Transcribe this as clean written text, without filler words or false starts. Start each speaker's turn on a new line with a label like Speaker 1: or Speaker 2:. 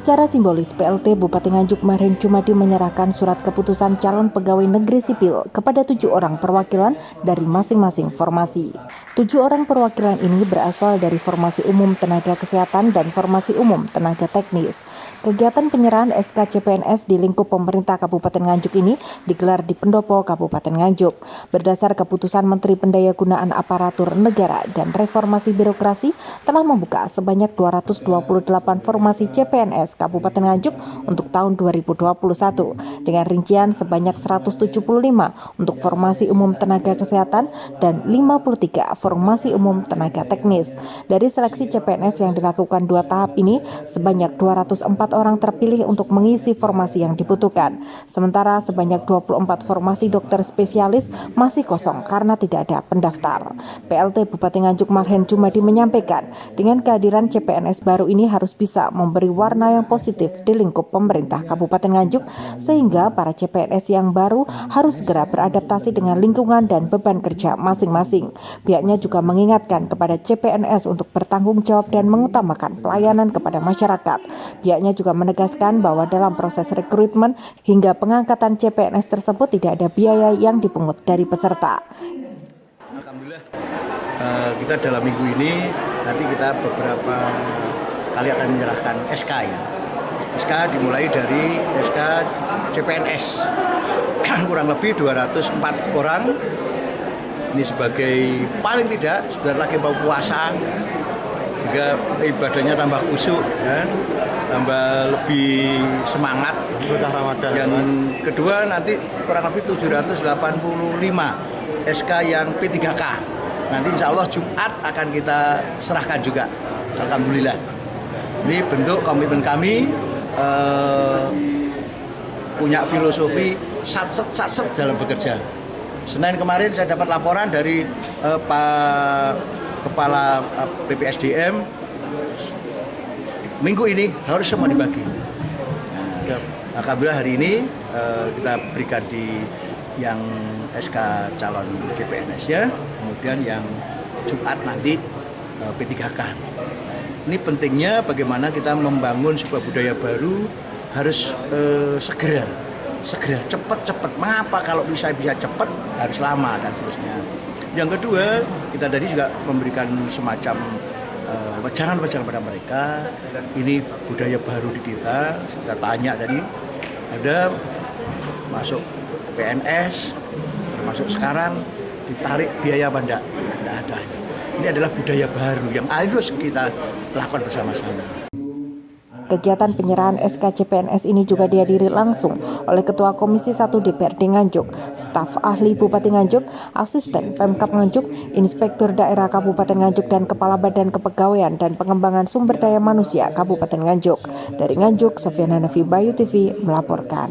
Speaker 1: Secara simbolis, PLT Bupati Nganjuk Marin Jumadi menyerahkan surat keputusan calon pegawai negeri sipil kepada 7 orang perwakilan dari masing-masing formasi. 7 orang perwakilan ini berasal dari Formasi Umum Tenaga Kesehatan dan Formasi Umum Tenaga Teknis. Kegiatan penyerahan SK CPNS di lingkup pemerintah Kabupaten Nganjuk ini digelar di Pendopo, Kabupaten Nganjuk. Berdasar keputusan Menteri Pendayagunaan Aparatur Negara dan Reformasi Birokrasi telah membuka sebanyak 228 formasi CPNS Kabupaten Nganjuk untuk tahun 2021 dengan rincian sebanyak 175 untuk Formasi Umum Tenaga Kesehatan dan 53 Formasi Umum Tenaga Teknis. Dari seleksi CPNS yang dilakukan 2 tahap ini, sebanyak 204 orang terpilih untuk mengisi formasi yang dibutuhkan. Sementara sebanyak 24 formasi dokter spesialis masih kosong karena tidak ada pendaftar. PLT Bupati Nganjuk Marin Jumadi menyampaikan, dengan kehadiran CPNS baru ini harus bisa memberi warna yang positif di lingkup pemerintah Kabupaten Nganjuk, sehingga para CPNS yang baru harus segera beradaptasi dengan lingkungan dan beban kerja masing-masing. Pihaknya juga mengingatkan kepada CPNS untuk bertanggung jawab dan mengutamakan pelayanan kepada masyarakat. Pihaknya juga menegaskan bahwa dalam proses rekrutmen hingga pengangkatan CPNS tersebut tidak ada biaya yang dipungut dari peserta.
Speaker 2: Alhamdulillah, kita dalam minggu ini nanti kita beberapa kali akan menyerahkan SK ya. SK dimulai dari SK CPNS kurang lebih 204 orang. Ini sebagai paling tidak sebentar lagi mau puasa, juga ibadahnya tambah khusyuk, ya, tambah lebih semangat. Ramadan. Yang kedua nanti kurang lebih 785 SK yang P3K. Nanti insya Allah Jumat akan kita serahkan juga. Alhamdulillah. Ini bentuk komitmen kami punya filosofi satset dalam bekerja. Senin kemarin saya dapat laporan dari Pak Kepala BPSDM, minggu ini harus semua dibagi. Alhamdulillah hari ini kita berikan di yang SK calon CPNS ya, kemudian yang Jumat nanti P3K. Ini pentingnya bagaimana kita membangun sebuah budaya baru harus segera cepat. Mengapa kalau bisa cepat harus lama dan seterusnya. Yang kedua, kita tadi juga memberikan semacam wejangan pada mereka. Ini budaya baru di kita tanya tadi, ada masuk PNS, termasuk sekarang ditarik biaya apa enggak ada. Ini adalah budaya baru yang harus kita lakukan bersama-sama.
Speaker 1: Kegiatan penyerahan SK CPNS ini juga dihadiri langsung oleh Ketua Komisi 1 DPRD Nganjuk, staf ahli Bupati Nganjuk, asisten Pemkab Nganjuk, Inspektur Daerah Kabupaten Nganjuk, dan Kepala Badan Kepegawaian dan Pengembangan Sumber Daya Manusia Kabupaten Nganjuk. Dari Nganjuk, Sofiana Nafi, Bayu TV melaporkan.